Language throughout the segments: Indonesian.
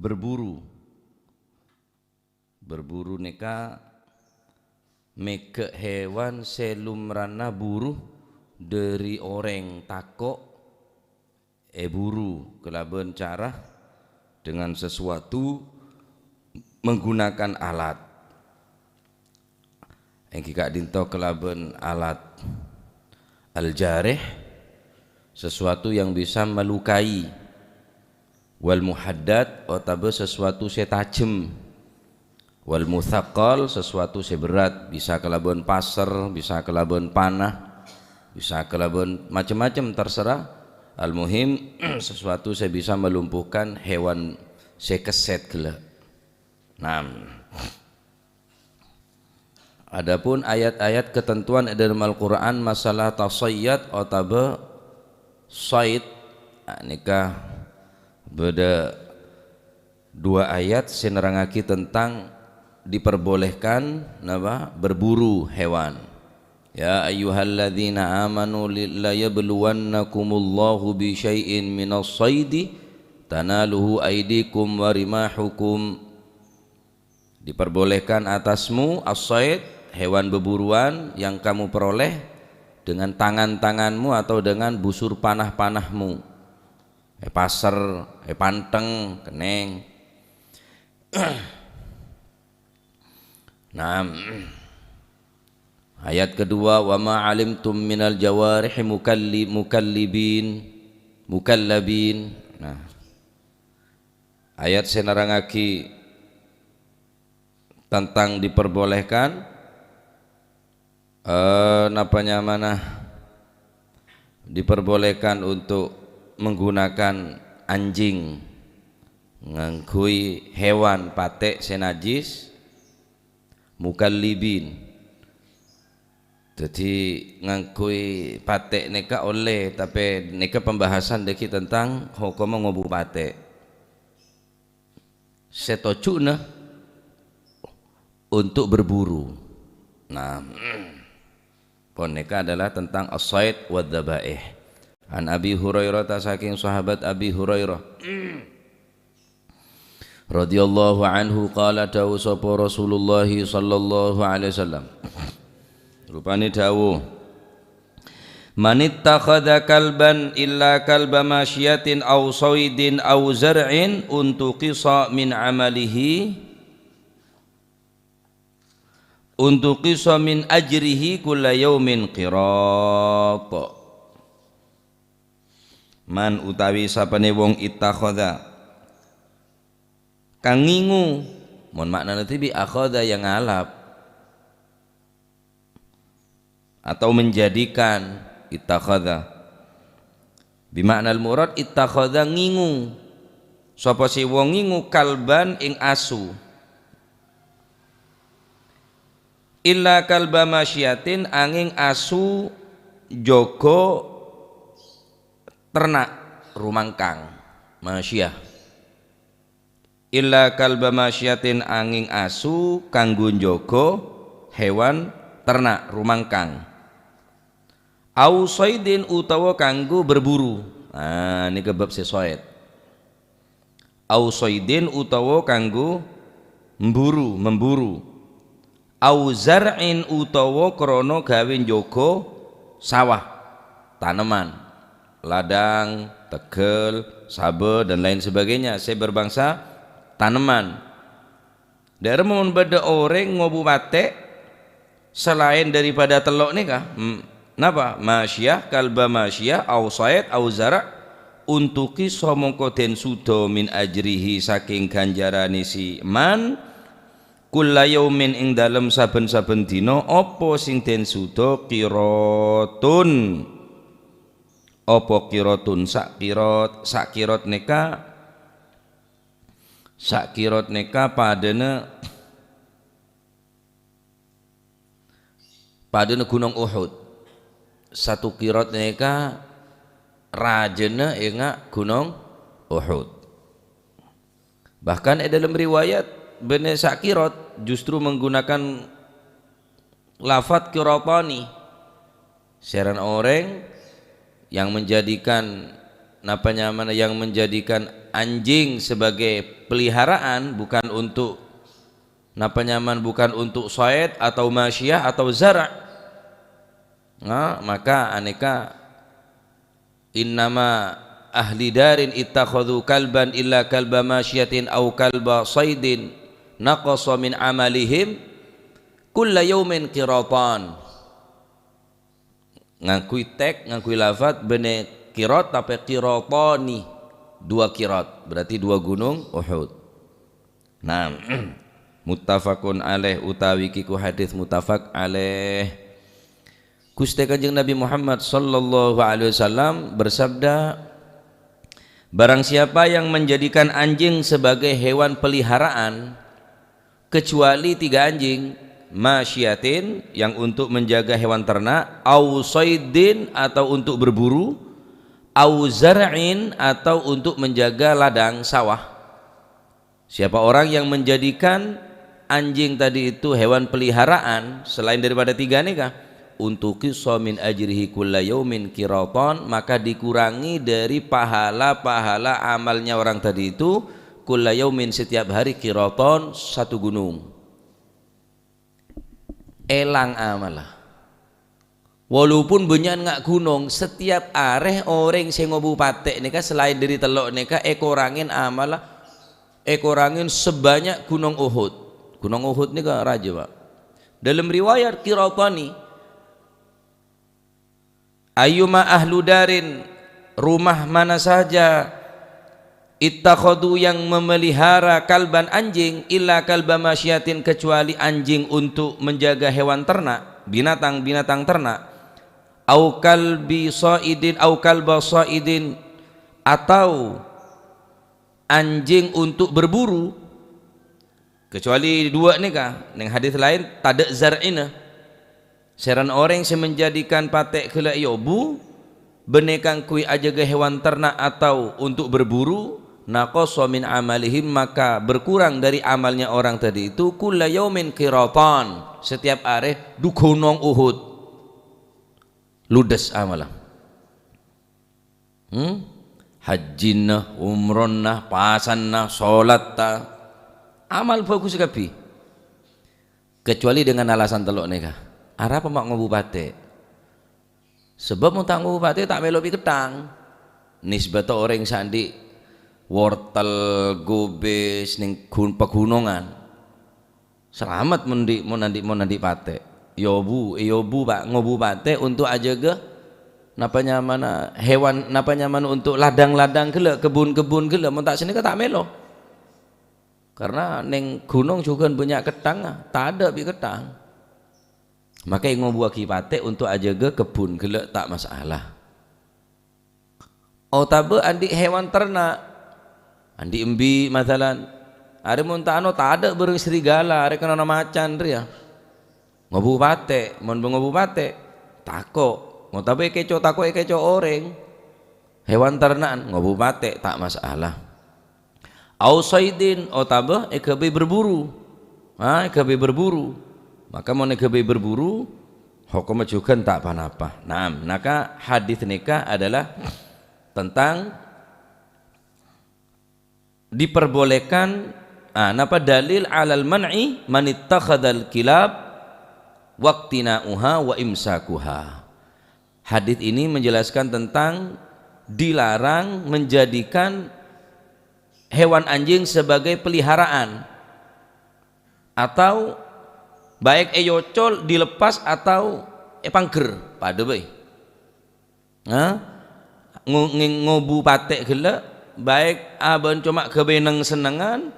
berburu neka meke hewan selumrana buruh dari orang takok buru kelaban cara dengan sesuatu menggunakan alat yang kika dinto kelaban alat al-jarih, sesuatu yang bisa melukai, wal muhaddad otabe sesuatu setajem, wal muthaqqal sesuatu seberat, bisa kelaban pasir, bisa kelaban panah, bisa kelaban macam-macam terserah. Al-muhim sesuatu saya bisa melumpuhkan hewan sekeset gila. Nah, adapun ayat-ayat ketentuan dalam Al-Quran masalah tasayyad otabe said, nikah beda dua ayat senerangaki tentang diperbolehkan napa berburu hewan. Ya ayyuhalladzina amanu la yabluwannakumullahu bi syai'in minas saidi tanaluhu aydikum wa rimahukum. Diperbolehkan atasmu as-said, hewan beburuan yang kamu peroleh dengan tangan-tanganmu atau dengan busur panah-panahmu. Pasar, panteng, keneng. Nah, ayat kedua, wa ma alimtum minal jawarih mukallabin. Nah, ayat senarangaki tentang diperbolehkan diperbolehkan untuk menggunakan anjing ngangkui hewan patek senajis mukallibin. Jadi ngangkui patek neka oleh, tapi neka pembahasan deki tentang hukum ngobu patek setocuna untuk berburu. Nah, poneka adalah tentang as-said wa dhabaih. An Abi Hurairah, saking sahabat Abi Hurairah radhiyallahu anhu qala dawu sapa Rasulullah sallallahu alaihi wasallam, rupane dawu, man ittakhadha kalban illa kalba masyiatin aw saydin aw zar'in untuqisa min amalihi untuk kisah min ajrihi kulla yaumin qirat. Man utawi sapane wong ittakhadha kang ngingu, mon maknane tibi akhadha yang ngalap atau menjadikan, ittakhadha bimakna al-murad ittakhadha ngingu, sapa si wong ngingu kalban ing asu, illa kalba masyiatin angin asu jogo ternak rumangkang masyiyah, illa kalba masyiatin angin asu kanggo jogo hewan ternak rumangkang, au saidin utawa kanggo berburu. Nah ini kebab sesuai, au saidin utawa kanggo memburu, au zar'in utawa krana gawe njaga sawah, tanaman, ladang, tegel, sabe dan lain sebagainya, saya berbangsa tanaman. Dari mun beda orang ngobu patek selain daripada telok nih kah? Napa? Masyiyah, kalba masyiyah, au said, au zara' untuki somongko den sudo min ajrihi saking ganjarane si man kulla yaumin ing dalem saben-saben dina apa sing den suda qiratun, apa qiratun sak qirat neka padane gunung Uhud. Satu qirat neka rajana inga gunung Uhud. Bahkan dalam riwayat bener sakirot justru menggunakan lafadz qiratani. Seran orang yang menjadikan mana yang menjadikan anjing sebagai peliharaan bukan untuk bukan untuk said atau masyiyah atau zara'. Nah, maka aneka innama ahli darin ittakhadhu kalban illa kalba masyiyatin aw kalba saydin naqasa min amalihim kulla yaumin qiratan. Ngakui tek, ngakui lafaz bene qirat tapi qiratani, 2 qirat berarti 2 gunung Uhud. Nah, muttafaqun alaih utawi kiku hadis muttafaq alaih. Gusti Kanjeng Nabi Muhammad sallallahu alaihi wasallam bersabda, barang siapa yang menjadikan anjing sebagai hewan peliharaan kecuali 3 anjing, masyiatin yang untuk menjaga hewan ternak, au saydin atau untuk berburu, au zar'in atau untuk menjaga ladang sawah. Siapa orang yang menjadikan anjing tadi itu hewan peliharaan selain daripada 3 nikah, untuk qissa min ajrihi kulla yaumin qiratan, maka dikurangi dari pahala-pahala amalnya orang tadi itu kulla yaumin setiap hari qiratan 1 gunung. Elang amalah walaupun benyan ngak gunung setiap areh orang sing ngobupatek nika selain dari telok nika ekorangin amalah ekorangin sebanyak gunung Uhud. Gunung Uhud nika raja Pak. Dalam riwayat Qiratani, ayyuma ahlu darin, rumah mana saja, ittakhadu yang memelihara kalban anjing, illa kalba masyiatin kecuali anjing untuk menjaga hewan ternak, binatang-binatang ternak, au kalbi saidin au kalba saidin atau anjing untuk berburu, kecuali 2 nikah. Neng hadis lain tada zar'ina, seran orang yang menjadikan patek kela yobu benekang kui ajaga hewan ternak atau untuk berburu, naqasa min amalihim maka berkurang dari amalnya orang tadi itu kulla yaumin qiratan, setiap hari 2 gunung Uhud ludes amalah. Hajjinna, umronna, pasanna, sholatta, amal bagus kabeh kecuali dengan alasan telok nikah. Arep mak ngobupate sebab mau tak ngobupate tak melopi ketang nisbat orang sandi wortel gobes ning pegunungan selamat mau nanti pate yobu Pak ngobupate untuk ajaga napa nyaman hewan napa nyaman untuk ladang-ladang gele kebun-kebun gele mau tak sini tak melo karena neng gunung juga banyak ketang tak ada bi ketang. Maka yang ngobu akipate untuk ajaga kebun gelek tak masalah. Otabe andi hewan ternak, andi embi masalan, are muntano tak ada burung serigala, are kena macan ya. Ngobu pate, mon ngobu pate, tako. Otabe keco tako keco orang, hewan ternak ngobu pate tak masalah. Ausaidin otabe ekabe berburu, ekabe berburu. Maka mau nekabe berburu hukumnya juga tak apa-apa. Nah, maka hadis nikah adalah tentang diperbolehkan napa dalil alal man'i man ittakhadal kilab waqtina'uha wa imsakuha. Hadis ini menjelaskan tentang dilarang menjadikan hewan anjing sebagai peliharaan atau baik eyocol dilepas atau pangger pada baik ngobu patek gila baik aban cuma kebenang senengan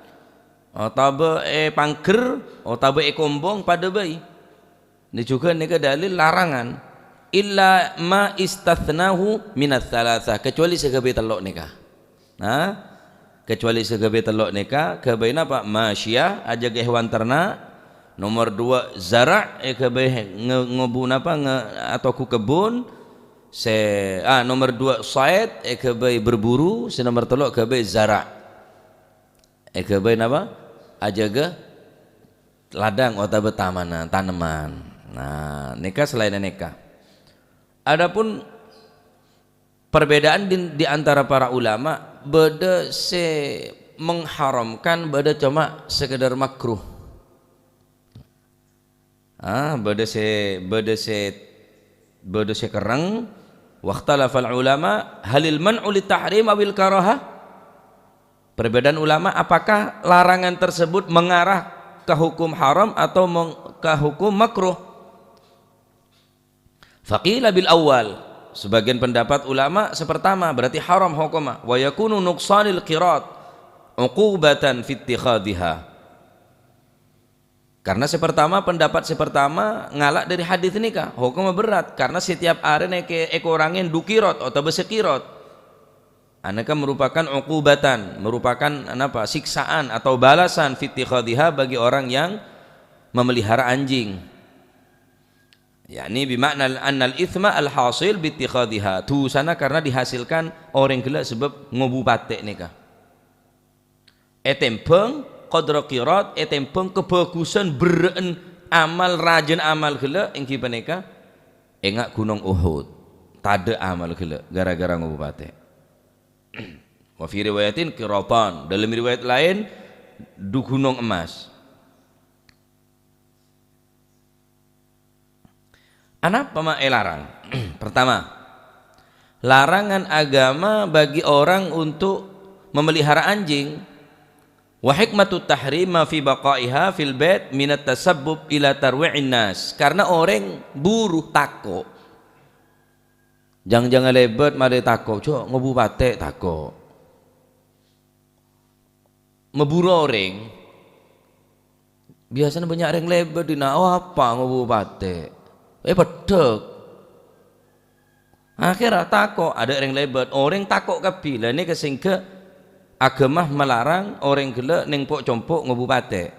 atau pangger atau kombong pada baik ini juga ini dalil larangan illa ma istathnahu minat thalathah kecuali segabe telok nikah kecuali segabe telok nikah kebain apa masyiyah ajaga hewan ternak. Nomor 2 zara' ngebun apa atau ku kebun nomor 2 said berburu nomor 3 zara' apa ajaga ladang atau tanaman. Nah nikah selain nikah adapun Perbedaan di antara para ulama, beda se mengharamkan, beda cuma sekedar makruh. Beda se kereng. Waqtalafal ulama halil man'u litahrim awil karahah. Perbedaan ulama, apakah larangan tersebut mengarah ke hukum haram atau ke hukum makruh. Faqila bil awal, sebagian pendapat ulama sepertama, berarti haram hukumah. Wa yakunu nuqsanil qirat uqubatan fi ittikhadhiha. Karena pendapat sepertama ngalak dari hadis ini kah hukumnya berat, karena setiap hari orangin dukirot atau besekirot, anaka merupakan uqubatan, merupakan siksaan atau balasan fi ittikhadhiha bagi orang yang memelihara anjing. Yakni bimakna annal ithma al hasil bi ittikhadhiha, tu sana karena dihasilkan orang gila sebab ngobupate nikah. Etempeng qadra qirat, etempeng kebagusan beren amal rajin amal gila engki paneka engak gunung Uhud tade amal gila gara-gara ngobupate. Wa fi riwayatin qiratan, dalam riwayat lain du gunung emas. Apa larang? Pertama, larangan agama bagi orang untuk memelihara anjing. Wa hikmatut tahrim ma fi baqaiha fil bait minat tasabbub ila tarwi'in nas. Karena orang buruh tako. Jangan lebet mari tako, cok ngobupate tako. Memburu orang. Biasanya banyak orang lebet dina apa ngobupate. Pedek. Akhirnya takok, ada orang lebat, orang takok kabeh. Lah ini kesingke agama melarang orang gila ning pok compok ngobupate.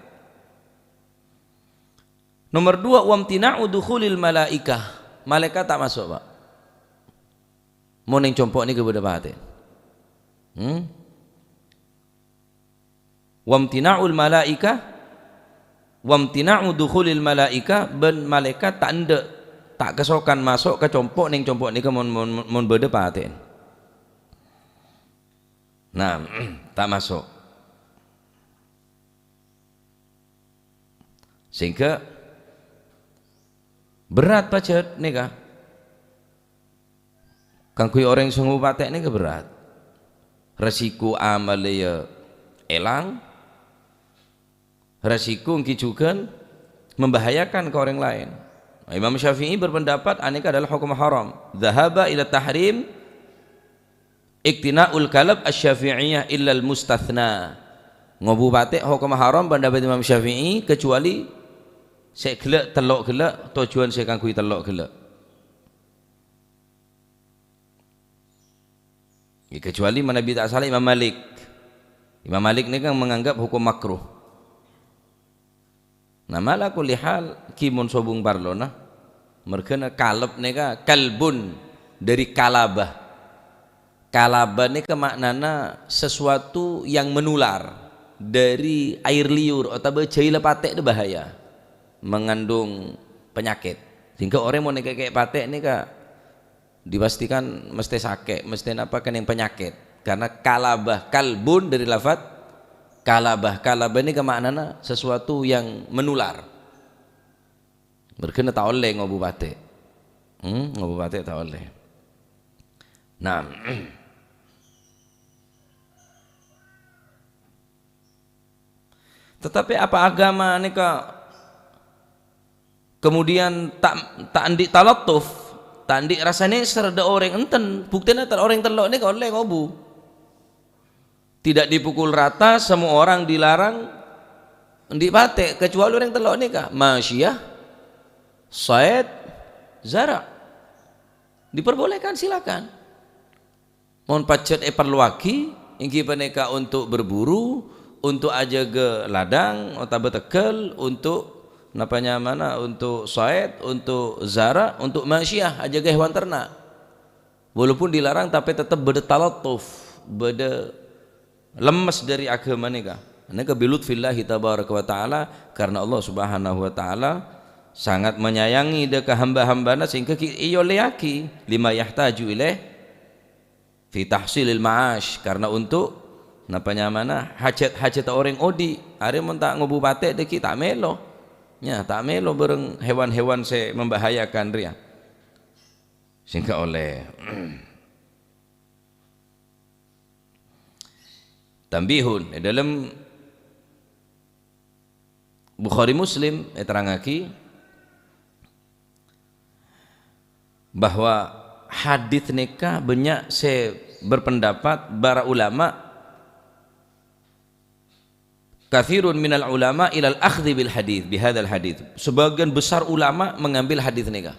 Nomor 2, wamtina'u dukhulil malaikah. Malaikat tak masuk, Pak. Mau ning compok ni kebudapate. Wamtina'ul malaikah, wamtina'u dukhulil malaika, ben malaikat tak kesokan masuk ke compok ning compok ni mon beda paten. Nah, tak masuk. Sehingga berat pacet nika. Kangkui orang sing ngupate nika berat. Resiko amal ya elang. Resiko engki juga membahayakan ke orang lain. Imam Syafi'i berpendapat aneka adalah hukum haram. Dhahaba ila tahrim iktina'ul kalab asy-syafi'iyah illa al-mustathna. Ngobupate hukum haram pendapat Imam Syafi'i kecuali sek gelek telok gelek tujuan sek kangkui telok gelek. Kecuali Nabi tak salah Imam Malik. Imam Malik ni kan menganggap hukum makruh. Nah malah kulihal kimun sobung parlona merkena kalab neka kalbun dari kalabah. Kalabah neka maknana sesuatu yang menular dari air liur atau jaila patek itu bahaya, mengandung penyakit. Sehingga orang mau neka kayak patek neka dipastikan mesti sakit, mesti apa kan yang penyakit. Karena kalabah, kalbun dari lafaz kalabah ini kemaknana sesuatu yang menular. Berkena tak oleh ngobupate. Ngobupate tak oleh. Nah, tetapi apa agama ini kemudian tak andik talattuf, tak andik rasanya serda orang enten, buktinya orang telok ini oleh ngobu. Tidak dipukul rata, semua orang dilarang dipate kecuali orang telok nikah, masyiyah, said, zara. Diperbolehkan silakan. Mohon pacet perluaki, ingki peneka untuk berburu, untuk aja ke ladang, atau betekel, untuk napanya mana, untuk said, untuk zara, untuk masyiyah aja ke hewan ternak. Walaupun dilarang tapi tetap beda talatuf, beda lemes dari agama nikah. Nika bilut fillahi tabaraka wa taala, karena Allah Subhanahu wa taala sangat menyayangi deka hamba-hambana sehingga iyo leyaki lima yahtaju ilaih fi tahsilil ma'ash, karena untuk napanya mana hajat orang odi are mun tak ngobu batik deki tak melo nya, tak melo bareng hewan-hewan se membahayakan ria sehingga oleh tambihun dalam Bukhari Muslim terangaki bahwa hadis nikah banyak se berpendapat para ulama, kathirun minal ulama ilal akhdhi bil hadis bihadzal hadis, sebagian besar ulama mengambil hadis nikah.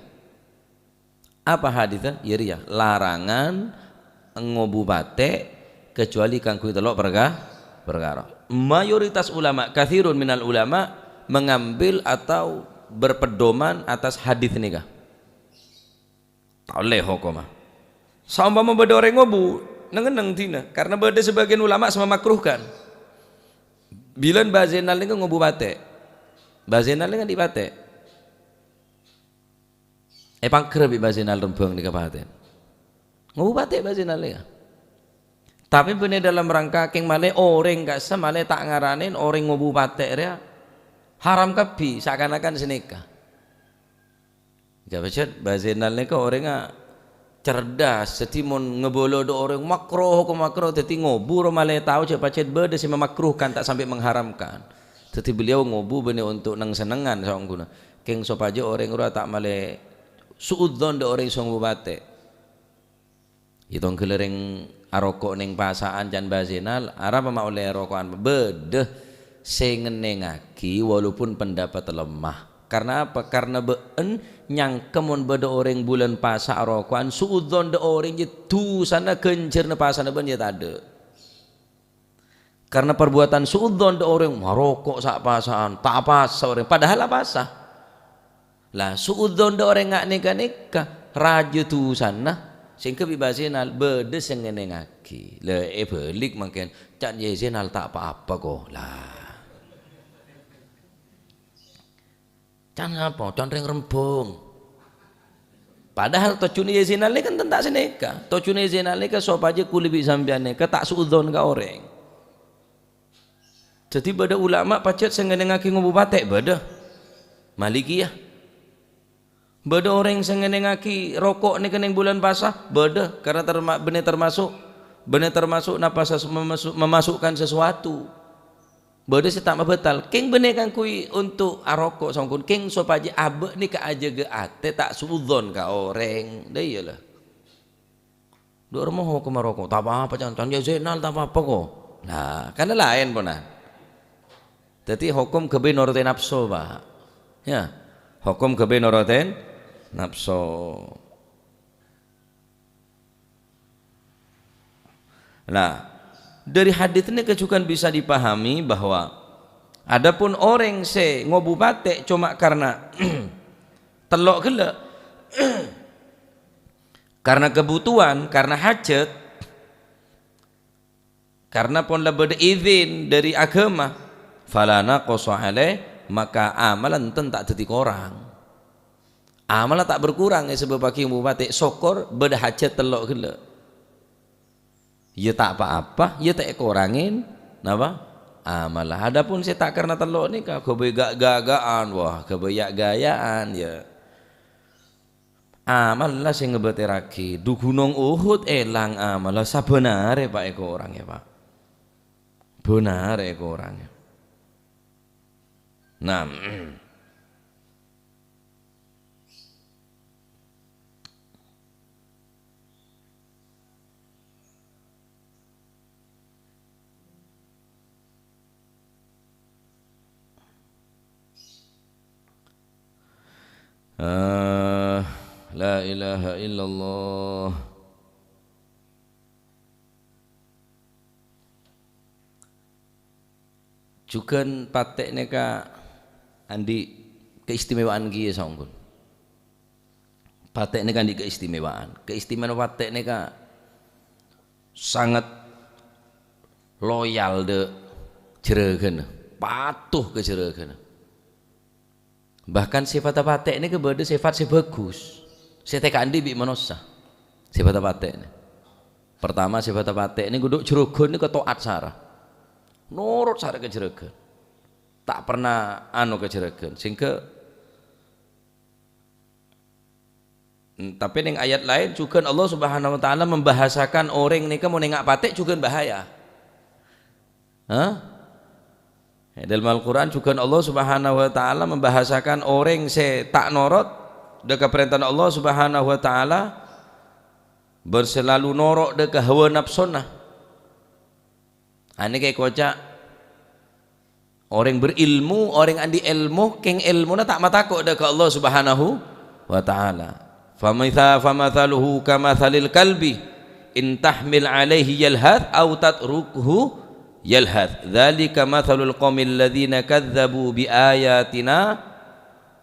Apa hadisnya? Ya ria larangan ngobu batik kecuali kangku telok perkara. Mayoritas ulama, kathirun minal ulama mengambil atau berpedoman atas hadis nikah. Tak oleh hukumah. Saumpama beda orang ngobu nengeneng tina, karena beda sebagian ulama sama makruhkan. Bilan bazenal ni kan ngobu batik, bazenal ni kan di batik. Pangker bi bazenal rempeng di kabupaten. Ngobu batik bazenal ni. Tapi bener dalam rangka keng male orang gak semale tak ngaranin orang ngobu batik dia haram kapi seakan-akan senikah. Gak baca bazenal ni kan orang cerdas, setimun ngebolo do orang makruh ke makruh, teti ngobu romale tahu cepat beda sih memakruhkan tak sampai mengharamkan. Teti beliau ngobu bener untuk nang senengan saung guna. Keng sopaje orang ura tak male suudzon do orang song bate. Itong kelereng arokok neng pasaan jan bazenal, arah ma oleh rokokan beda sengenengaki walaupun pendapat lemah. Karena apa? Karena been nyang kemun beda orang bulan pasa arokuan suudzon de orang itu sana kencer ne pasana ben ya tade. Karena perbuatan suudzon de orang marokok sak pasaan tak pasa orang padahal apa sah. Lah suudzon de orang ngak nikah raja tu sana sehingga bibasenal beda sengenengaki. Le belik makin cak yesenal tak apa-apa kok. Lah can apa? Can ring rembung. Padahal tocune yezinal kan tentak seneka. Tocune yezinal kan sop aja kulibi sambian neka tak suudzon ka orang. Jadi beda ulama pacet sengenengaki ngobu batik beda. Malikiyah. Beda orang sengenengaki rokok ni keneng bulan basah beda karena bener termasuk napas memasukkan sesuatu. Bode si tak mabetal keng bener kan kui untuk arokok sangkun keng sopaje abe ni ka aja ge ate tak suudzon ka orang dah iyalah dua rumah ke marokok tak apa-apa jangan ya zenal tak apa-apa kok nah karena lain puna jadi hukum kebe norote nafsu pak ya hukum kebe norote nafsu. Nah dari hadits ini juga bisa dipahami bahwa adapun orang se ngobu batik cuma karena telok gelek karena kebutuhan, karena hajat, karena pun lebih izin dari agama falana qasa'ale maka amalan ten tak detik orang amalan tak berkurang sebab bagi ngobu batik sokor beda hajat telok gelek ya tak apa-apa, ya tak kurangin, napa? Amalah. Adapun saya tak karena telok ni kah, kebegagaan, wah kebeyak gayaan, ya. Amalah saya ngebeteraki, du gunung Uhud elang amalah sabenare pak eko orang ya pak, benar eko orangnya. Nah. La ilaha illallah. Jukan patek neka andi keistimewaan kia sangkun. Patek neka andi keistimewaan patek neka sangat loyal de jeregen, patuh ke jeregen. Bahkan sifat patek ini kepada sifat si bagus. Saya tekan di bi manusia. Sifat patek ini. Pertama sifat patek ini guduk jerogon ini ketaat sarah. Nurut sarah ke jerogon. Tak pernah anu ke jerogon. Sehingga tapi ning ayat lain juga Allah Subhanahu wa taala membahasakan orang nika mau nengak patek juga bahaya. Dalam Al-Qur'an juga Allah Subhanahu wa taala membahasakan orang se tak norot deka perintah Allah Subhanahu wa taala berselalu norok deka hawa nafsuna. Ini kayak kocak orang berilmu, orang andi ilmu, keng ilmu na tak matako deka Allah Subhanahu wa taala. Famathaluhu kamathalil kalbi in tahmil alaihi yalhath aw tatrukhu yalhath dzalika mathalul qaumil ladzina kadzdzabu biayatina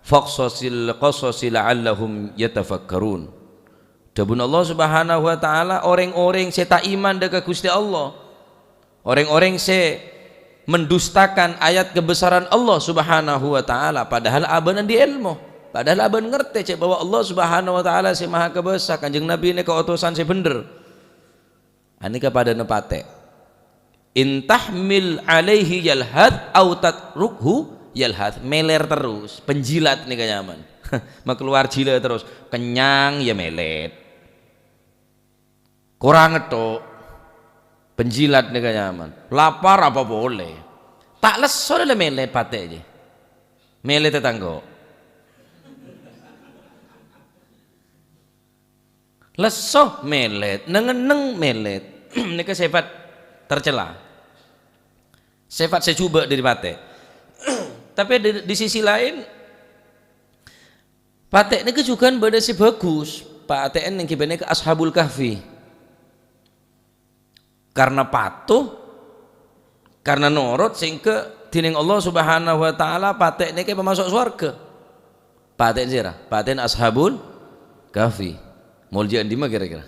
faqsasil qasasi la'allahum yatafakkarun. Dabun Allah Subhanahu wa taala orang-orang se tak iman dekat Gusti Allah, orang-orang se mendustakan ayat kebesaran Allah Subhanahu wa taala padahal abanan di ilmu. Padahal abang ngerti cek bahwa Allah Subhanahu wa taala si maha kebesar, Kanjeng Nabi ini keutusan si bener. Ani kepada nepate. In tahmil alaihi yalhath au tatrukhu yalhath, meler terus, penjilat nih kanyaman. Mau keluar jila terus, kenyang ya melet. Kurang itu penjilat nih kanyaman. Lapar apa boleh. Tak leso dah melet pate aja. Melet tetanggo. Lesoh melet, nengeneng melet. Ini ke sifat tercela, sifat secoba dari patek. Tapi di sisi lain patek ini juga beda si bagus. Patek ini kibane ke Ashabul Kahfi karena patuh, karena norot sehingga dining Allah Subhanahu wa taala patek ini ke pemasuk surga. Patek zira, patek Ashabul Kahfi. Muljian di mana kira-kira?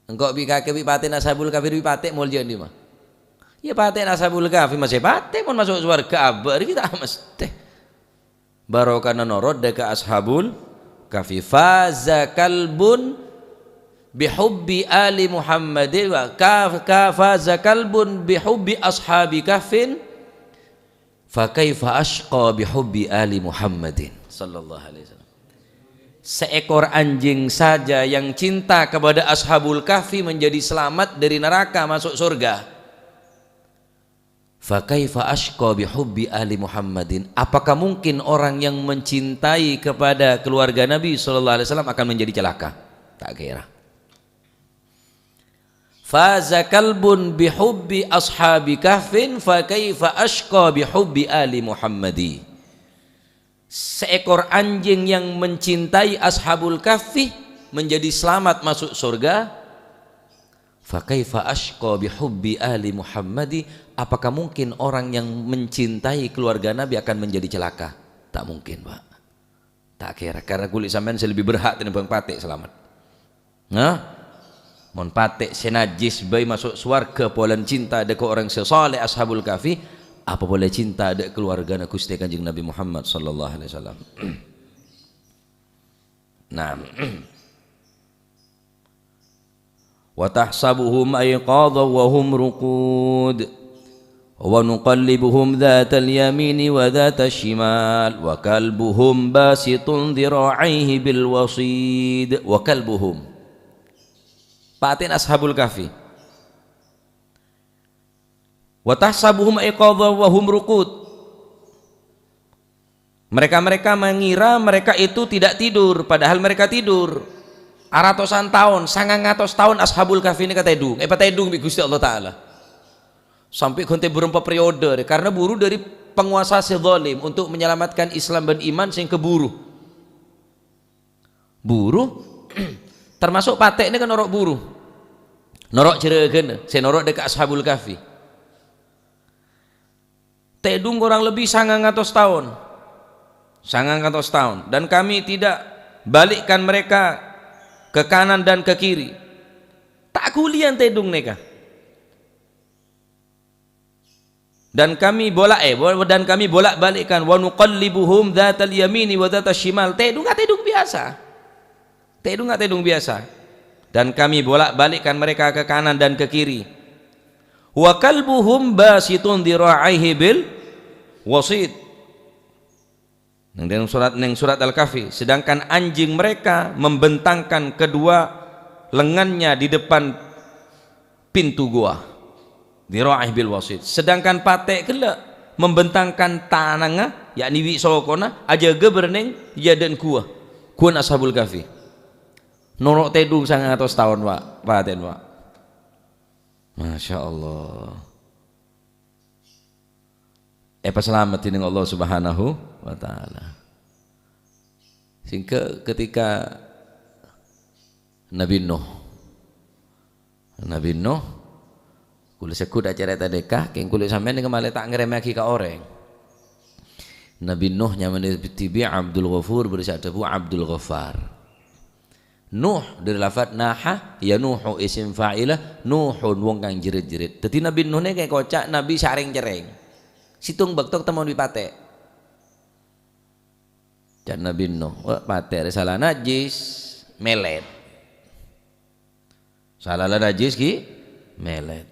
Engkau bika kebi paten Ashabul Kahfi paten muljian di mana? Ya paten Ashabul Kahfi masih paten pun masuk surga abar kita mesti. Barokana norod deka Ashabul Kahfi faza kalbun bihubbi ali Muhammadin wa faza kalbun bihubbi ashabi kahfin fa kaifa ashqa bihubbi ali Muhammadin sallallahu alaihi wasallam. Seekor anjing saja yang cinta kepada Ashabul Kahfi menjadi selamat dari neraka masuk surga. Fa kaifa ashqa bihubbi ali Muhammadin, apakah mungkin orang yang mencintai kepada keluarga Nabi sallallahu alaihi wasallam akan menjadi celaka? Tak kira. Faza kalbun bihubbi ashabi kahfin fa kaifa ashqa bihubbi ali Muhammadi. Seekor anjing yang mencintai Ashabul Kahfi menjadi selamat masuk surga. Fa kaifa ashqa bihubbi ali Muhammadi, apakah mungkin orang yang mencintai keluarga Nabi akan menjadi celaka? Tak mungkin, Pak. Tak kira, karena kulit sampean lebih berhak tinimbang patek selamat. Nah, mon patek senajis bayi masuk surga polan cinta dek orang sesaleh Ashabul Kahfi, apa boleh cinta ada keluarga Gusti Kanjeng Nabi Muhammad sallallahu alaihi wasallam. Naam. Wa tahsabuhum ayqadha wa hum ruqud wa nuqallibuhum dhatal yamini wa dhatal shimal wa kalbuhum basitun dhira'aihi bil wasid wa kalbuhum. Patin Ashabul Kahfi. Wa tahsabuhum aiqadha wa hum ruqud. Mereka mengira mereka itu tidak tidur padahal mereka tidur. Aratosan tahun, 900 tahun Ashabul Kahfi ini katedung. Patedung bi Gusti Allah taala. Sampai konte berempat periode karena buru dari penguasa si zalim untuk menyelamatkan Islam dan iman sing keburu. Buru termasuk patek ini kan norok buru. Norok jeregen, saya norok dekat Ashabul Kahfi. Tedung kurang lebih 900 tahun. 900 tahun dan kami tidak balikkan mereka ke kanan dan ke kiri. Tak kulian tedung mereka. Dan kami bolak-balikkan wa nuqallibuhum dzatal yamini wa dzatal shimal. Tedung biasa. Tedung biasa. dan kami bolak-balikkan mereka ke kanan dan ke kiri. Wa kalbuhum basitun dhira'ihi bil wasit. Nang surat Al-Kahfi, sedangkan anjing mereka membentangkan kedua lengannya di depan pintu gua. Dhira'ihi bil wasit. Sedangkan patek kelak membentangkan tanangnya yakni wi sokona aja geberneng jaden gua. Kun ashabul kahfi. Norok tedung 100 tahun Pak, paten Pak. Masya Allah. Selamat ini Allah Subhanahu wa Ta'ala. Sehingga ketika Nabi Nuh kulit sekut acara tadekah keng kulit sampean dengan malah tak ngeremaki ka orang. Nabi Nuh nyaman tibi Abdul Ghafur bersabda Abdul Ghaffar. Nuh dari lafaz naha ya Nuhu isim fa'ilah Nuhun wong kang jerit-jerit. Dadi Nabi Nuh ne kayak kocak nabi sareng-cereng. Situng baktok temon di patek. Dan Nabi Nuh, patek salah najis melet. Salah najis ki melet.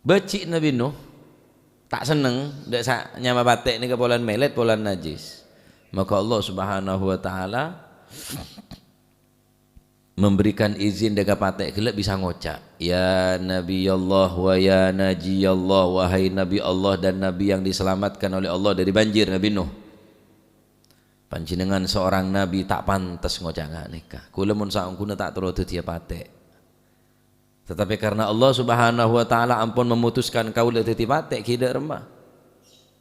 Becik Nabi Nuh tak seneng ndak nyama patek ni ke polan melet polan najis. Maka Allah Subhanahu wa Ta'ala memberikan izin dega patek gelap bisa ngocak ya Nabi Allah wa ya Naji Allah, wahai Nabi Allah dan Nabi yang diselamatkan oleh Allah dari banjir. Nabi Nuh, panjenengan seorang Nabi tak pantas ngocak nikah kula mun saungkuna tak terus dia patek, tetapi karena Allah Subhanahu wa Ta'ala ampun memutuskan kaula dadi patek kida remah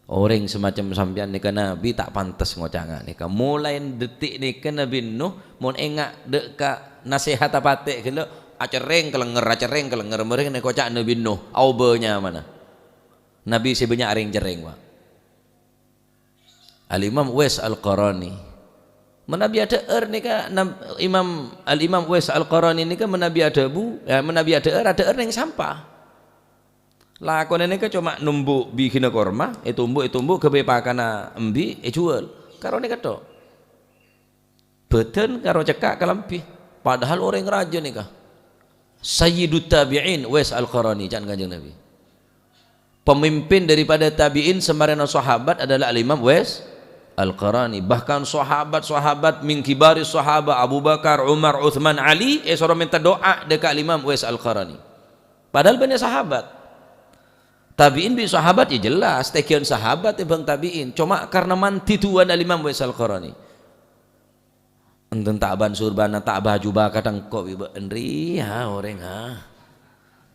orang semacam sampean nikah Nabi tak pantas ngocak nikah. Mulai detik nikah Nabi Nuh mun engak deka nasihat patek gelo acereng kelenger mereka nek kocak Nabi Nuh aubenya mana Nabi sebenarnya aring cereng Pak. Al-Imam Uwais Al-Qarani menabi ada nika Imam Al-Imam Uwais Al-Qarani nika menabi ada menabi ada ning sampah lakone nika cuma numbuk bikin korma tumbuk kebepakana embi jual karo nika tok beten karo cekak kalampi. Padahal orang raja nikah Sayyidut Tabi'in Uwais Al-Qarani jangan kanjeng Nabi. Pemimpin daripada tabi'in sembarana sahabat adalah Al-Imam Uwais Al-Qarani. Bahkan sahabat-sahabat min kibaris sahabat Abu Bakar, Umar, Uthman, Ali suruh minta doa dekat Al-Imam Uwais Al-Qarani. Padahal banyak sahabat. Tabi'in bi sahabat ya jelas tekian sahabat bang tabi'in. Cuma karena manti tuan Al-Imam Uwais Al-Qarani. Enten tak ban surbana tak baju ba kadang kok ibu Henry ha orang ha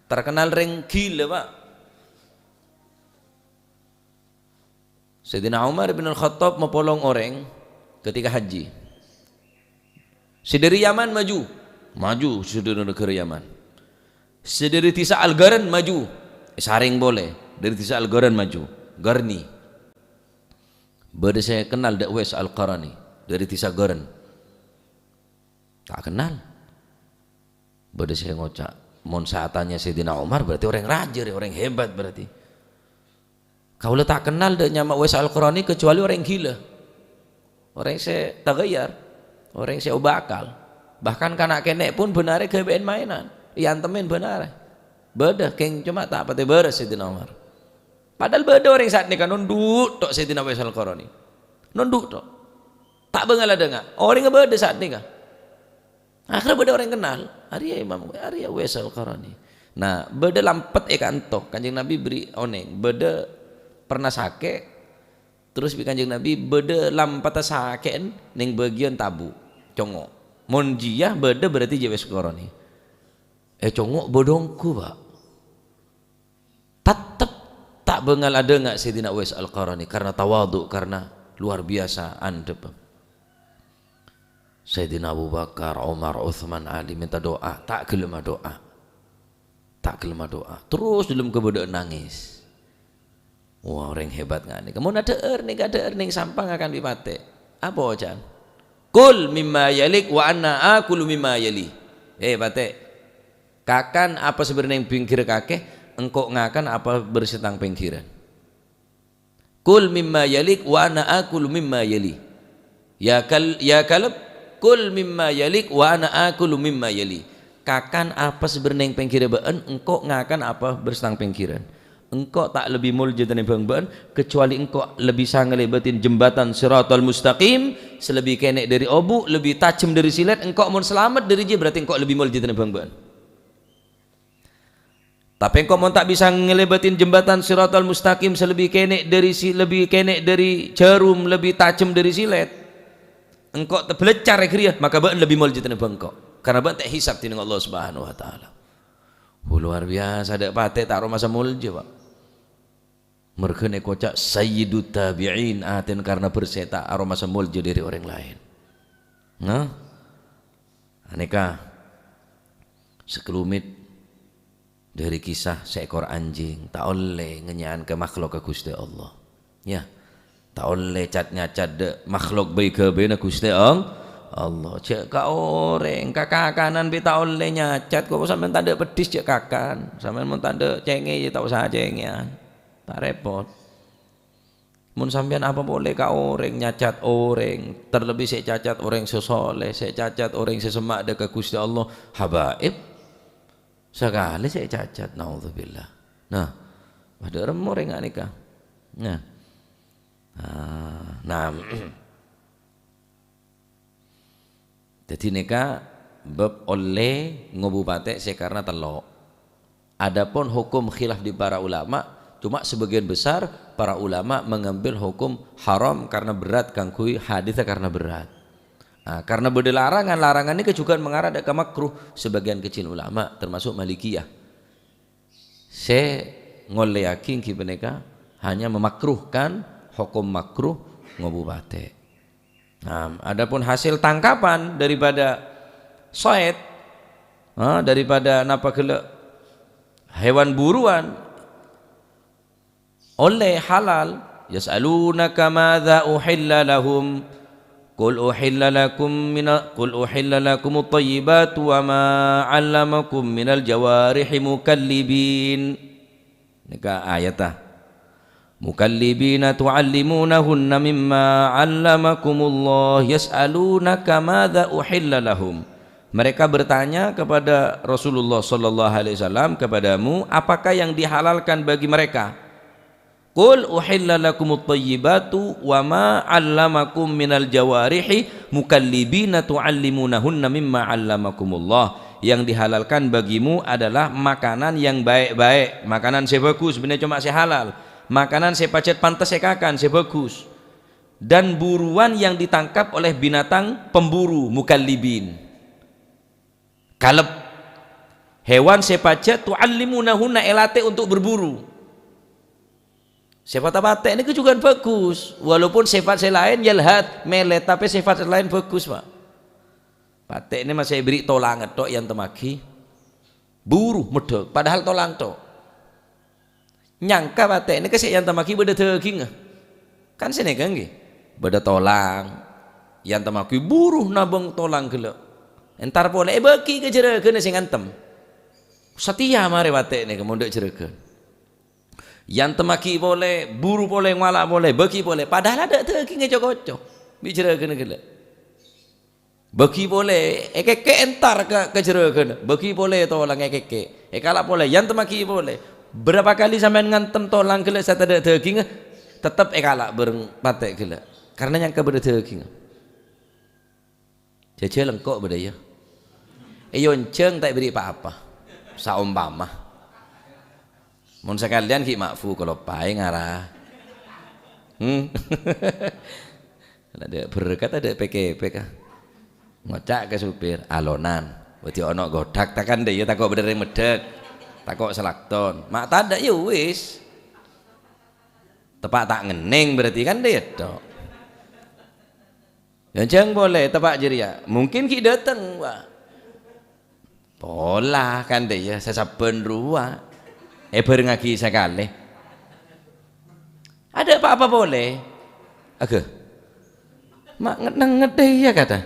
terkenal ring gila Pak. Sayyidina Umar bin Al-Khattab mempolong orang ketika haji. Sederi Yaman maju sederi negara Yaman. Sederi Tisa Al-Garan maju saring boleh dari Tisa Al-Garan maju Garni. Bade saya kenal dak Uwais Al-Qarani dari Tisa Garan tak kenal. Bade saya ngocak mon saatannya Sayyidina Umar berarti orang raja orang hebat berarti. Kaula tak kenal dak nyama Uwais Al-Qarani kecuali orang gila. Orang saya tagayar, orang saya ubakal. Bahkan kanak kenek pun benar keben mainan. Iyan temen benar. Bade keng cuma tak pate beres Sayyidina Umar. Padahal bade orang saat nikah nunduk tok Sayyidina Uwais Al-Qarani. Nunduk tok. Tak bengal dengar. Orang bade saat nikah. Akhirnya beda orang kenal Arya Imam Arya Uwais Al-Qarani. Nah beda lampet kantok kanjeng Nabi beri oneng beda pernah sakit terus kanjeng Nabi beda lampet sakit ning bagian tabu congok monjiyah beda berarti Uwais Al-Qarani congok bodongku Pak tetap tak bengal ada nggak Sayyidina Uwais Al-Qarani karena tawadhu karena luar biasa andep. Sayyidina Abu Bakar, Umar, Uthman, Ali minta doa, tak gelem doa. Terus dalam kebodaan nangis. Wah orang hebat nggak nih. Kamu ada ning sampang akan dipate. Apa wajan? Kul mimma yalik wa anna akulu mimma yali. Pate. Kakan apa sebenarnya yang pinggir kakek? Engkau ngakan apa bersetang pinggiran? Kul mimma yalik wa anna akulu mimma yali. Ya kalb kul mimma yalik wa ana akulu mimma yali. Kakan apa sebenarnya yang pengkira beun, engkau ngakan apa berstang pengkiran. Engkau tak lebih mulja dan beun kecuali engkau lebih sangat lebatin jembatan siratal mustaqim, selebih kenek dari obu, lebih tajam dari silet, engkau mau selamat dari dia berarti engkau lebih mulja dan beun. Tapi engkau mau tak bisa ngelebatin jembatan siratal mustaqim selebih kenek dari jarum, lebih tajam dari silet, engkau terbelecar kriya, maka beun lebih mulja dan engkau. Karena beun tak hisab dengan Allah Subhanahu wa taala. Luar biasa ada patek taruh masa mulja, Pak. Mereka nek kocak sayyidut tabi'in aten karena berseta aroma semulja dari orang lain. Nah, aneka sekelumit dari kisah seekor anjing tak oleh ngenyan ke makhluk ke Gusti Allah. Ya, tak oleh cat makhluk baik ke bena Gusti Allah. Cek ka orang kakakanan be tak oleh nyacat kok sampean tanda pedis cek kakan, sampean mun tanda cenge tak usah cengean. Tak repot. Mun sampean apa boleh ka orang nyacat orang, terlebih saya cacat orang sesoleh, saya cacat orang sesemak dekat Gusti Allah, habaib. Sekali saya cacat, naudzubillah. Nah, ada remor yang nikah. Nah, jadi nikah bab oleh ngobupate saya karena telok. Adapun hukum khilaf di para ulama, cuma sebagian besar para ulama mengambil hukum haram karena berat kangkui hadisnya karena berat. Nah, karena beda larangan ini juga mengarah ke makruh sebagian kecil ulama termasuk Malikiyah. Saya ngoleyakin ki mereka hanya memakruhkan hukum makruh ngobubate. Nah, adapun hasil tangkapan daripada soet, daripada napa gele hewan buruan oleh halal, yas'alunaka madza uhilla lahum qul uhilla lakum at-tayyibatu wa ma 'allamakum minal jawarihi mukallibin. Nika ayatah mukallibina tu'allimunahunna mimma 'allamakumullah yas'alunaka madza uhilla lahum. Mereka bertanya kepada Rasulullah sallallahu alaihi wasallam, kepadamu apakah yang dihalalkan bagi mereka? Qul uhilla lakumut thayyibatu wa ma 'allamakum minal jawarihi mukallibina tu'allimunahunna mimma 'allamakumullah. Yang dihalalkan bagimu adalah makanan yang baik-baik, makanan saya bagus, sebenarnya cuma saya halal, makanan saya pacet pantas saya kakan saya bagus, dan buruan yang ditangkap oleh binatang pemburu mukallibin, kaleb, hewan saya pacet tu'allimunahunna elate untuk berburu. Sifat apa ini juga bagus, walaupun sifat saya lain yalhat melet, tapi sifat saya lain bagus, Pak. Patek ini masih beri tolang tok yang temaki buru medok, padahal tolang tok. Nyangka patek ini kasih yang temaki beda daging, kan sini kan gih, beda tolang, yang temaki buru nabung tolang gelap. Entar boleh bagi ke jeragan sing antem. Setia mari patek ini kemudian jeragan. Yang temaki boleh, buru boleh, ngalak boleh, bagi boleh, padahal ada daging ngecok-ngecok bicara kena bagi boleh, ekeke entar ke jeragan, bagi boleh tolang ekeke, kalak boleh, yang temaki boleh. Berapa kali sampai ngantem tolang gelak saya ada daging, tetap kalak bareng patek gelak, karena yang keber daging. Jajal lengkok beda ya. Yonceng tak beri apa-apa, saumpama. Mun sekalian ki makfu kalau pai ngarah. Ada berkat ada PKP kah? Ngocak ke supir alonan. Berarti ono godak takan deh ya takok bener medek. Takok selakton. Mak tada ya wis. Tepak tak ngening berarti kan deh tok. Jangan boleh tepak jeria. Mungkin ki dateng, Pak. Pola kan deh ya sesaben ruah. Berngagi sekali. Ada apa-apa boleh? Agak. Mak ngedeh ya kata.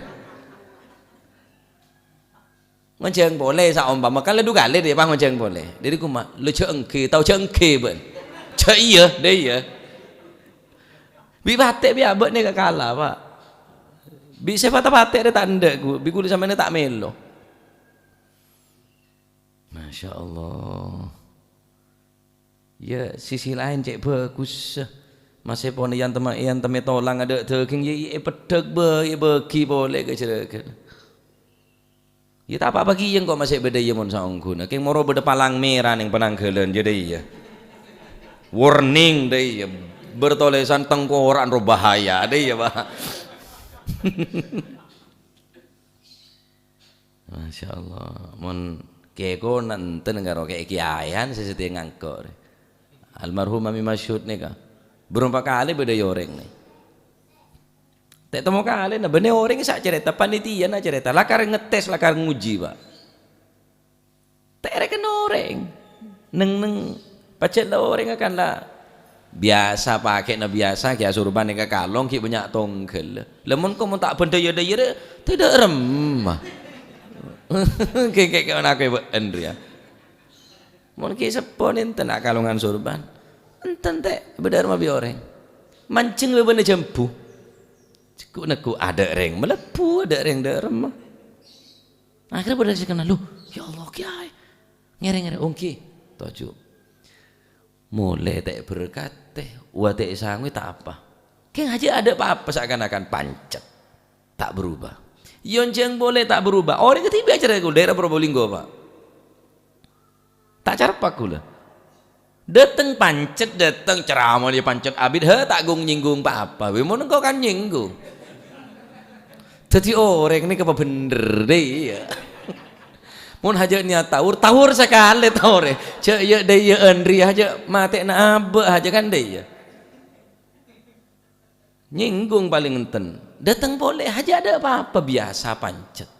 Ngonceng boleh sa umpama kan ledu kali dia bang ngonceng boleh. Jadi ku mak lu cengke tau cengke ben. Cek iya deh ya. Bi batek bi abet ni kalah Pak. Bisa fata-fata ada tanda ku, bikul sampeyan tak melo. Masya Allah. Ya sisi lain cek bagus. Masih pun yang teme tolang ada daging ye pedeg be bagi boleh ke cereke. Ya tak apa bagi yang kok masih beda ya mon saungkuna. Keng moro beda palang merah ning penanggelan jadi ya. Warning deh ya. Bertulisan tengkorak ro bahaya deh ya, Pak. Masya Allah. Mon keko nanten karo kayak kiayan sesetia ngangkor. Almarhum Mami Masyud nih kah. Berapa kali beda yoreng nih. Tak temu kali nah bener orang sak cerita panitia na cerita. Lakar ngetes lakar nguji Pak. Tak reken orang. Neng pacet lah orang akan lah. Biasa pakai na biasa kia surban ni kalong ki banyak tonggel. Lemon kau tak benda-benda tidak remah. Kayak mana aku Andrea. Mungkin sepon enten nak kalungan surban. Enten teh bedar mah bioreng. Mancing bener jempu. Cikuk naku ada reng melepu ada reng derem. Akhirnya bedar sih kenal lu. Ya Allah kiai. Ngereng ongki. Toju. Mulai tak berkat teh watek sangwi tak apa. Kayak aja ada apa-apa seakan-akan pancet. Tak berubah. Yonceng boleh tak berubah. Orang ketiga acara aku daerah Probolinggo Pak. Tak carpak kula. Dateng pancet dateng ceramah dia pancet abid tak gung nyinggung apa. Wemon engkau kan nyinggung. Jadi orang ini kepa bener deh ya. Mun hajanya tawur sekali tawur ya. Cek ya deh ya Andri aja mati na abe aja kan deh ya. Nyinggung paling enten. Datang boleh aja ada apa-apa biasa pancet.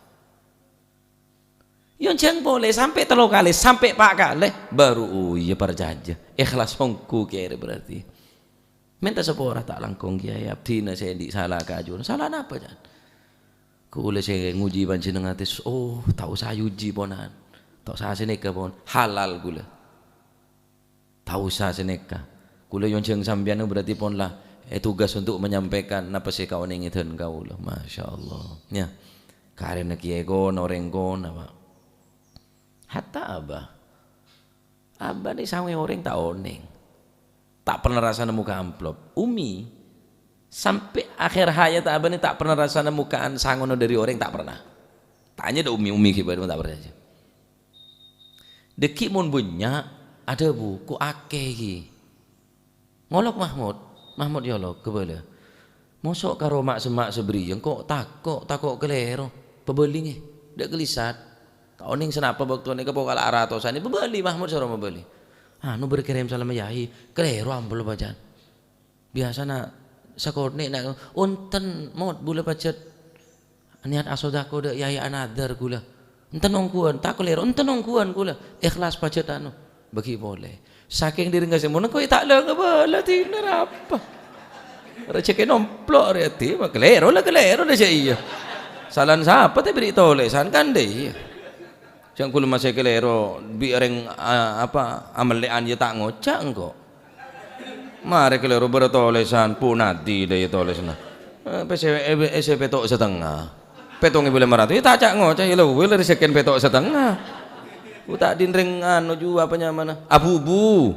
Yonceng boleh sampai telo kali sampai pak kali baru oh iya perjanjian ikhlas hongku kira berarti. Minta sepora tak langkung kiai abdi na saya di salah kajun salah apa jan. Kule saya nguji panjenengan tes oh tak usah uji ponan. Tak usah seneka pon halal gula. Tak usah seneka. Kule yonceng sambian berarti pon lah tugas untuk menyampaikan apa sih kau ingin kau lah. Masya Allah ya karena kiai kon orang kon apa hatta abah ni sampai orang tak oneng tak pernah rasa nemu ke amplop umi sampai akhir hayat abah ni tak pernah rasa nemukaan sangono dari orang tak pernah tanya dah umi kibar tak pernah aja deki mun punya ada buku akeh ki ngolok Mahmud ya Allah kebala mosok karo mak semak seberi yang kok takok kelero pebeli ni dak gelisat kau ning senapa waktu ni kepokal aratosan ini beli Mahmud suruh membeli. Nu berkirim salam yahi kelero ambel bacaan. Biasa nak sakone nak unten mod bula pacet niat asodako dak yahi another gula. Enten ongkuan tak kelero enten ongkuan gula ikhlas pacet anu bagi boleh. Saking diri nggak semono kau tak le ngebala tinar apa. Rezeki nomplok reti mah kelero dah iya. Salan siapa teh beri tolesan kan deh. Jangan kulu masih kelero biareng apa amalean ya tak ngocak engkau. Mari kelero bertolesan punati deh tolesan. PCP petok setengah. Petong 1.500 ya tak cak ngocak ya lo dari sekian petok setengah. Tak dinreng anu juga apa mana? Abu-bu.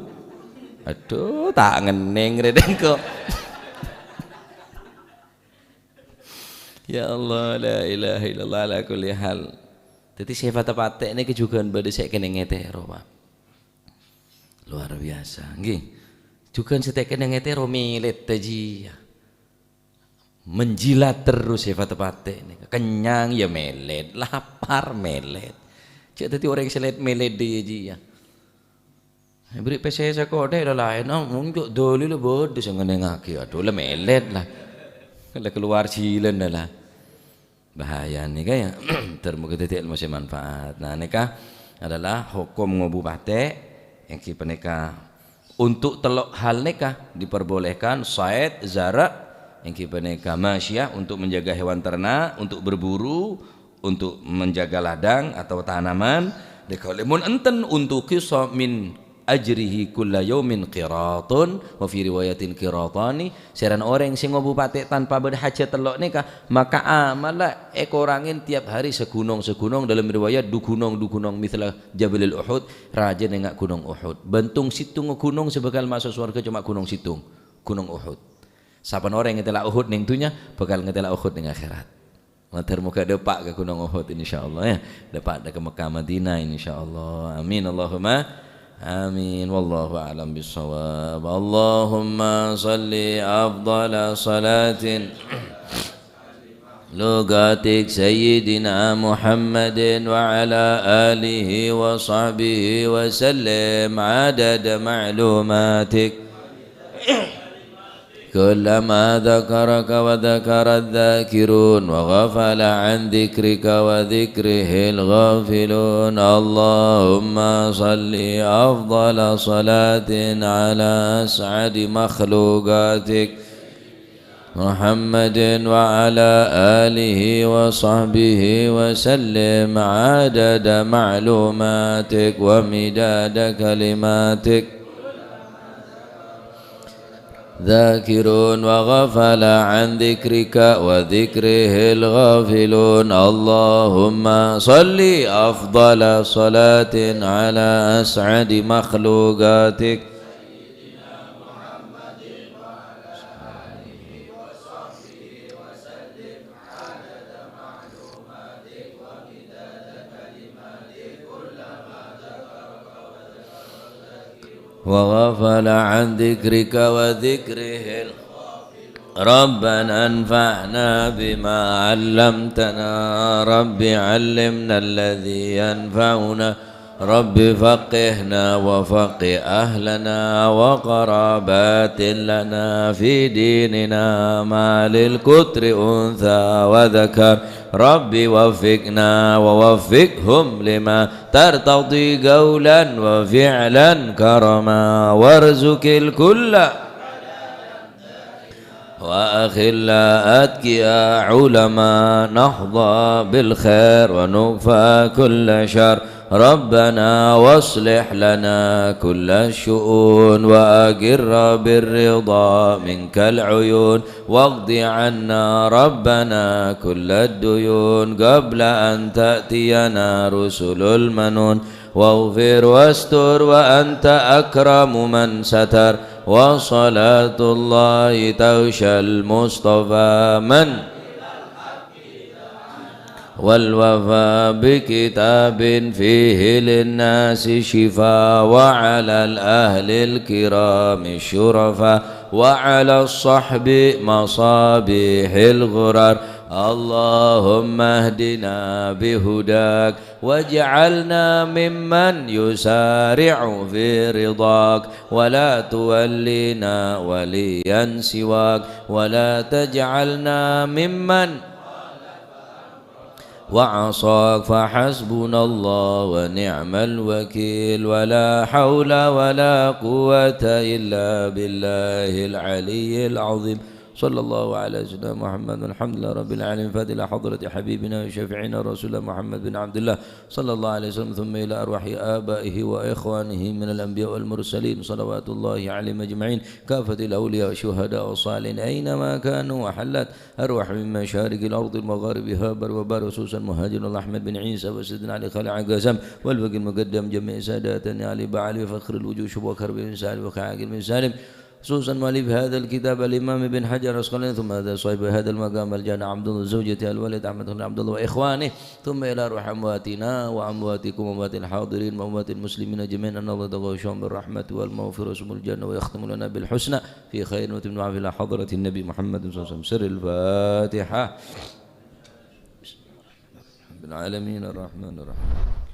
Aduh tak ngeneng redeng kok. Ya Allah la ilaha illallah ala kulli hal. Jadi sifat patek ini kejugaan pada saya kena ngetero Pak. Luar biasa. Nggih. Juga saya kena ngetero milet taji. Menjilat terus sifat patek ini. Kenyang ya melet, lapar melet. Cek tadi orang selet melet dia ji ya. Beri PC saya kode dah lain. Mungkin doli lu bodoh sangat ngaki. Aduh lah melet lah. Kalau keluar silen dah lah. Bahaya nih kayak termuka titik masih manfaat. Nah nikah adalah hukum ngobupate yang kita nikah untuk telok hal nikah diperbolehkan said zara yang kita nikah masyah untuk menjaga hewan ternak untuk berburu untuk menjaga ladang atau tanaman dikalimun enten untuk kisah min ajrihi kulla yaumin qiratun wa fi riwayatin qiratani. Seran orang sing ngobupate tanpa berhajat telok nikah, maka amalah ekorangin tiap hari segunung dalam riwayat dugunung mithla Jabalil Uhud, raja nengak gunung Uhud. Bentung situng gunung sebekal masuk surga cuma gunung situng, gunung Uhud. Saban orang yang ngetela Uhud ning dunya bakal ngetela Uhud ning akhirat. Mater muka depak ke gunung Uhud insyaallah ya. Depak ke Mekah Madinah insyaallah. Amin Allahumma amin. Wallahu a'lam bissawab. Allahumma salli afdala salatin lugatik sayyidina Muhammadin wa ala alihi wa sahbihi wa sallim adada ma'lumatik كلما ذكرك وذكر الذاكرون وغفل عن ذكرك وذكره الغافلون اللهم صل أفضل صلاة على أسعد مخلوقاتك محمد وعلى آله وصحبه وسلم عدد معلوماتك ومداد كلماتك ذاكرون وغفل عن ذكرك وذكره الغافلون اللهم صل أفضل صلاة على أسعد مخلوقاتك وغفل عن ذكرك وذكره ربنا انفعنا بما علمتنا رب علمنا الذي ينفعنا رب فقهنا وفقه أهلنا وقرابات لنا في ديننا ما للكتر أنثى وذكر رب وفقنا ووفقهم لما ترتضي قولا وفعلا كرما وارزق الكل وأخلا أتقياء علماء نحظى بالخير ونكفى كل شر ربنا واصلح لنا كل الشؤون وأقر بالرضا منك العيون واقض عنا ربنا كل الديون قبل أن تأتينا رسل المنون واغفر واستر وأنت أكرم من ستر وصلاة الله تغشى المصطفى من والوفاء بكتاب فيه للناس شفاء وعلى الأهل الكرام الشرفاء وعلى الصحب مصابيح الغرر اللهم اهدنا بهداك واجعلنا ممن يسارع في رضاك ولا تولينا وليا سواك ولا تجعلنا ممن وعصاك فحسبنا الله ونعم الوكيل ولا حول ولا قوة إلا بالله العلي العظيم صلى الله على سيدنا محمد الحمد لله رب العالمين فاتح إلى حضرة حبيبنا وشفيعنا رسول محمد بن عبد الله صلى الله عليه وسلم ثم إلى أرواح آبائه وإخوانه من الأنبياء والمرسلين صلوات الله عليهم أجمعين كافة الأولياء والشهداء والصالحين أينما كانوا وحلت أرواح من مشارق الأرض المغارب هابر وبار وسوسا مهاجر الله أحمد بن عيسى وسيدنا علي خالع قاسم والباقي المقدم جميع ساداتنا علي بعلي فخر الوجوه شبوكر بن سالم وخاعقل بن سالم خصوصا مؤلف هذا الكتاب الإمام بن حجر العسقلاني ثم هذا صاحب هذا المقام الجانا عبد الله زوجته الولد أحمد بن عبد الله وإخوانه ثم إلى روح أمواتنا وأمواتكم وأموات الحاضرين وأموات المسلمين جميعا أن الله يتغشاهم بالرحمة والمغفرة وسم الجنة ويختم لنا بالحسنى في خير وتمنع إلى حضرة النبي محمد صلى الله عليه وسلم سر الفاتحة بسم الله الرحمن الرحيم العالمين الرحمن الرحيم